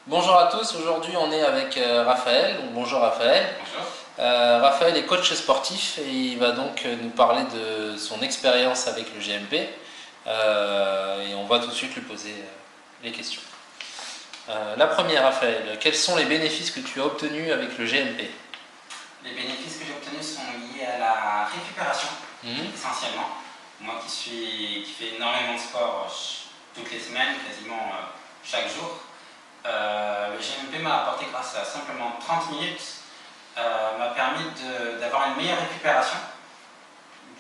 Bonjour à tous, aujourd'hui on est avec Raphaël. Donc, bonjour Raphaël. Bonjour. Raphaël est coach sportif et il va donc nous parler de son expérience avec le GMP et on va tout de suite lui poser les questions. La première, Raphaël, quels sont les bénéfices que tu as obtenus avec le GMP? Les bénéfices que j'ai obtenus sont liés à la récupération, Mhm. essentiellement. Moi qui fais énormément de sport toutes les semaines, quasiment chaque jour, le GMP m'a apporté, grâce à simplement 30 minutes, m'a permis d'avoir une meilleure récupération.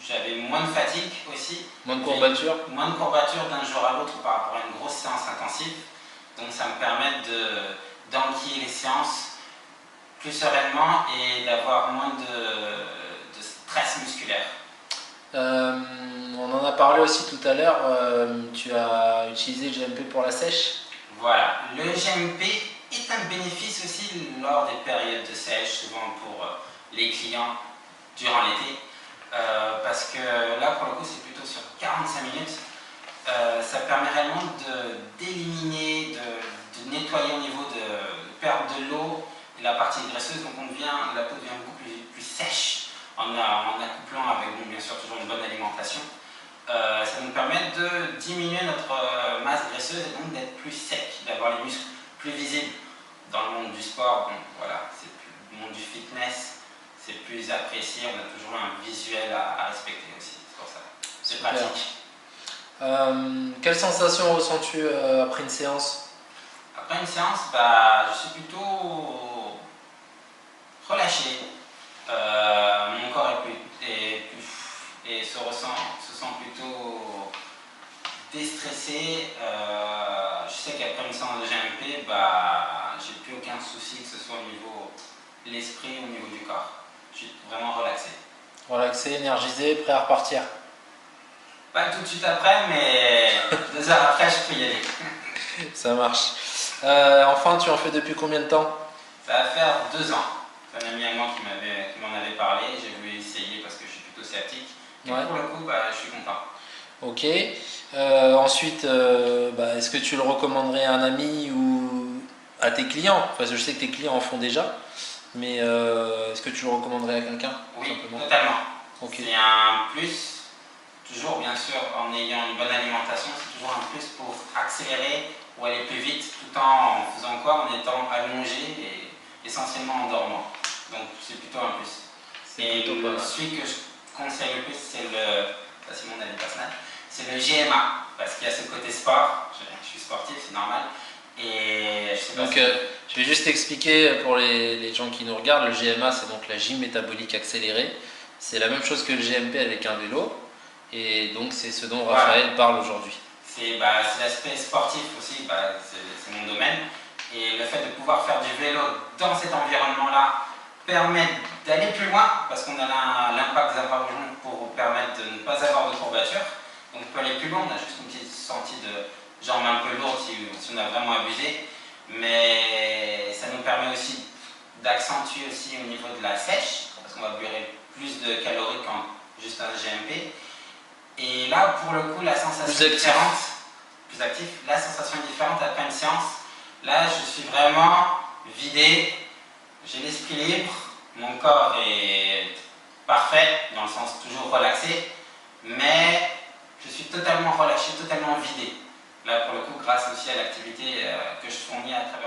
J'avais moins de fatigue aussi. Moins de courbatures? Moins de courbatures d'un jour à l'autre par rapport à une grosse séance intensive. Donc ça me permet d'enquiller les séances plus sereinement et d'avoir moins de stress musculaire. On en a parlé aussi tout à l'heure, tu as utilisé le GMP pour la sèche? Voilà, le GMP est un bénéfice aussi lors des périodes de sèche, souvent pour les clients durant l'été, parce que là pour le coup c'est plutôt sur 45 minutes. Ça permet réellement d'éliminer, de nettoyer au niveau de perdre de l'eau et la partie graisseuse, donc la peau devient beaucoup plus sèche en accouplant avec bien sûr toujours une bonne alimentation. Ça nous permet de diminuer notre masse graisseuse et donc d'être plus sec, d'avoir les muscles plus visibles. Dans le monde du sport, bon, voilà, le monde du fitness, c'est plus apprécié, on a toujours un visuel à respecter aussi, c'est pour ça. C'est pratique. Quelles sensations ressens-tu après une séance? Après une séance, je suis plutôt relâché. Mon corps se sent plutôt déstressé. Je sais qu'après une séance de GMP, j'ai plus aucun souci, que ce soit au niveau de l'esprit ou au niveau du corps. Je suis vraiment relaxé. Relaxé, énergisé, prêt à repartir? Pas tout de suite après, mais 2 heures après, je peux y aller. Ça marche. Enfin, tu en fais depuis combien de temps? Ça va faire 2 ans. C'est un ami à moi qui m'en avait parlé. J'ai voulu essayer parce que je suis plutôt sceptique. Et Ouais. pour le coup, je suis content. Ok. Ensuite, est-ce que tu le recommanderais à un ami ou à tes clients? Parce que je sais que tes clients en font déjà, mais est-ce que tu le recommanderais à quelqu'un? Oui, Simplement. totalement. Ok. C'est un plus. Toujours, bien sûr, en ayant une bonne alimentation, c'est toujours un plus pour accélérer ou aller plus vite, tout en faisant quoi? En étant allongé et essentiellement en dormant. Donc c'est plutôt un plus. Et celui que je conseille le plus, ça c'est mon avis personnel, c'est le GMA, parce qu'il y a ce côté sport. Je suis sportif, c'est normal. Et je sais pas. Donc, je vais juste expliquer pour les gens qui nous regardent. Le GMA, c'est donc la gym métabolique accélérée. C'est la même chose que le GMP avec un vélo. Et donc, c'est ce dont Raphaël parle aujourd'hui. C'est l'aspect sportif aussi, c'est mon domaine. Et le fait de pouvoir faire du vélo dans cet environnement-là permet d'aller plus loin, parce qu'on a l'impact des infrarouges pour permettre de ne pas avoir de courbatures. Donc on peut aller plus loin, on a juste une petite sortie de jambes un peu lourde si on a vraiment abusé. Mais ça nous permet aussi d'accentuer aussi au niveau de la sèche, parce qu'on va brûler plus de calories qu'en juste un GMP. Et là, pour le coup, la sensation est différente. Plus actif. La sensation est différente après une séance. Là, je suis vraiment vidé. J'ai l'esprit libre. Mon corps est parfait, dans le sens toujours relaxé. Mais je suis totalement relâché, totalement vidé. Là, pour le coup, grâce aussi à l'activité que je fournis à travers